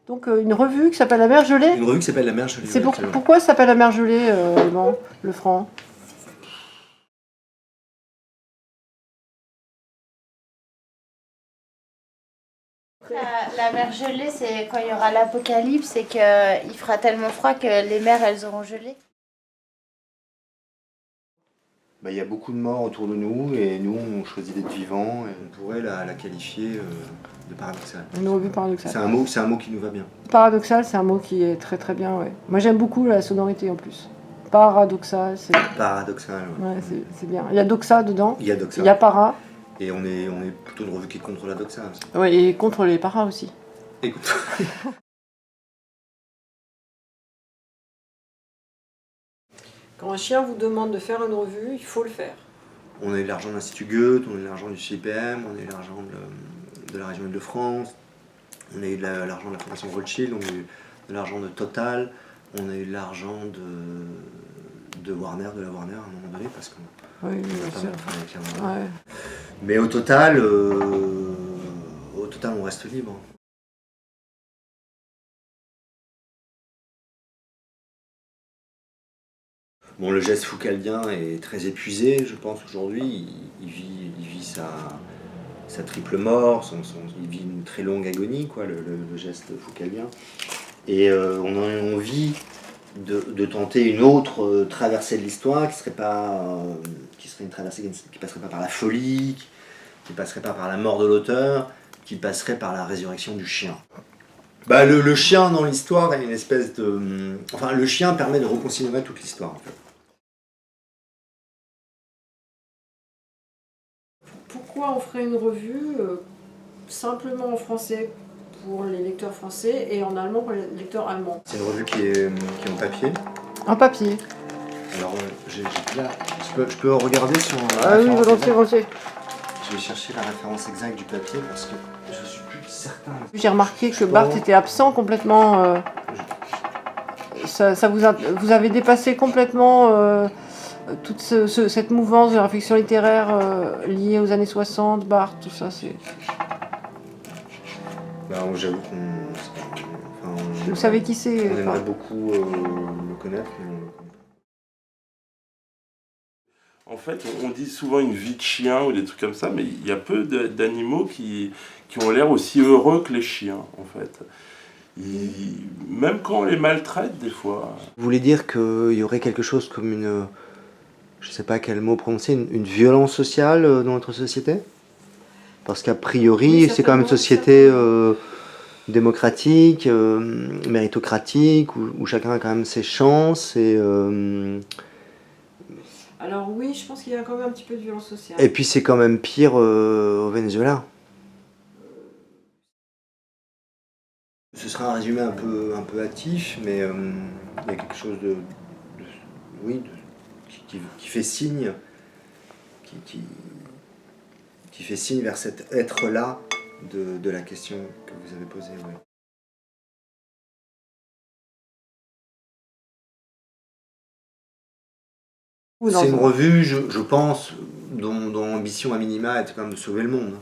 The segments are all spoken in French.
Donc une revue qui s'appelle La Mer Gelée. Une revue qui s'appelle La Mer Gelée. C'est pourquoi ça s'appelle La Mer Gelée, le franc? La mer gelée, c'est quand il y aura l'apocalypse et qu'il fera tellement froid que les mers, elles auront gelé. Bah, y a beaucoup de morts autour de nous et nous, on choisit d'être vivants. Et on pourrait la qualifier de paradoxale. Une revue paradoxale. C'est un mot qui nous va bien. Paradoxal, c'est un mot qui est très très bien, ouais. Moi j'aime beaucoup la sonorité en plus. Paradoxal, c'est... Paradoxal, ouais. Ouais, c'est bien. Il y a doxa dedans. Il y a doxa. Il y a para. Et on est plutôt une revue qui est contre la doxa aussi. Ouais, et contre les paras aussi. Écoute. Quand un chien vous demande de faire une revue, il faut le faire. On a eu l'argent de l'Institut Goethe, on a eu l'argent du CIPM, on a eu l'argent de la région Île-de-France, on a eu l'argent de la Fondation Rothschild, on a eu de l'argent de Total, on a eu l'argent de Warner, de la Warner à un moment donné, parce qu'on Oui, a bien pas sûr. mal travaillé avec la Warner. Ouais. Mais au total, on reste libre. Bon, le geste foucaldien est très épuisé, je pense, aujourd'hui. Il vit sa triple mort, il vit une très longue agonie, quoi, le geste foucaldien. Et on a envie de tenter une autre traversée de l'histoire qui serait une traversée qui passerait pas par la folie, qui passerait pas par la mort de l'auteur, qui passerait par la résurrection du chien. Bah, le chien dans l'histoire est une espèce de... Enfin, le chien permet de reconsidérer toute l'histoire, en fait. Pourquoi on ferait une revue simplement en français pour les lecteurs français et en allemand pour les lecteurs allemands? C'est une revue qui est en papier. En papier. Alors, là, je peux regarder sur... Ah oui, volontiers. Je vais chercher la référence exacte du papier parce que je suis plus certain. J'ai remarqué que Barthes était absent complètement. Vous avez dépassé complètement toute cette mouvance de réflexion littéraire liée aux années 60, Barthes, tout ça. Bah, j'avoue Vous savez qui c'est? On aimerait beaucoup le connaître, mais on le connaît pas. En fait, on dit souvent une vie de chien ou des trucs comme ça, mais il y a peu d'animaux qui ont l'air aussi heureux que les chiens, en fait. Même quand on les maltraite, des fois. Vous voulez dire qu'il y aurait quelque chose comme une... Je sais pas quel mot prononcer, une violence sociale dans notre société? Parce qu'a priori, c'est quand même une société démocratique, méritocratique, où chacun a quand même ses chances et... Alors oui, je pense qu'il y a quand même un petit peu de violence sociale. Et puis c'est quand même pire au Venezuela. Ce sera un résumé un peu hâtif, mais il y a quelque chose qui fait signe, qui fait signe vers cet être-là de la question que vous avez posée. Ouais. C'est une revue, je pense, dont l'ambition à minima était quand même de sauver le monde.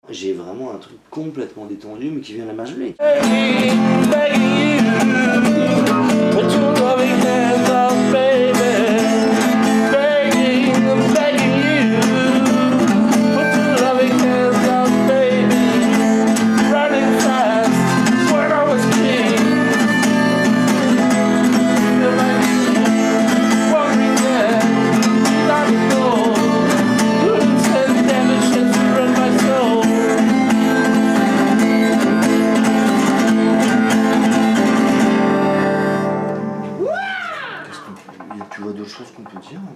J'ai vraiment un truc complètement détendu, mais qui vient de la Mer Gelée. Tu vois d'autres choses qu'on peut dire, hein?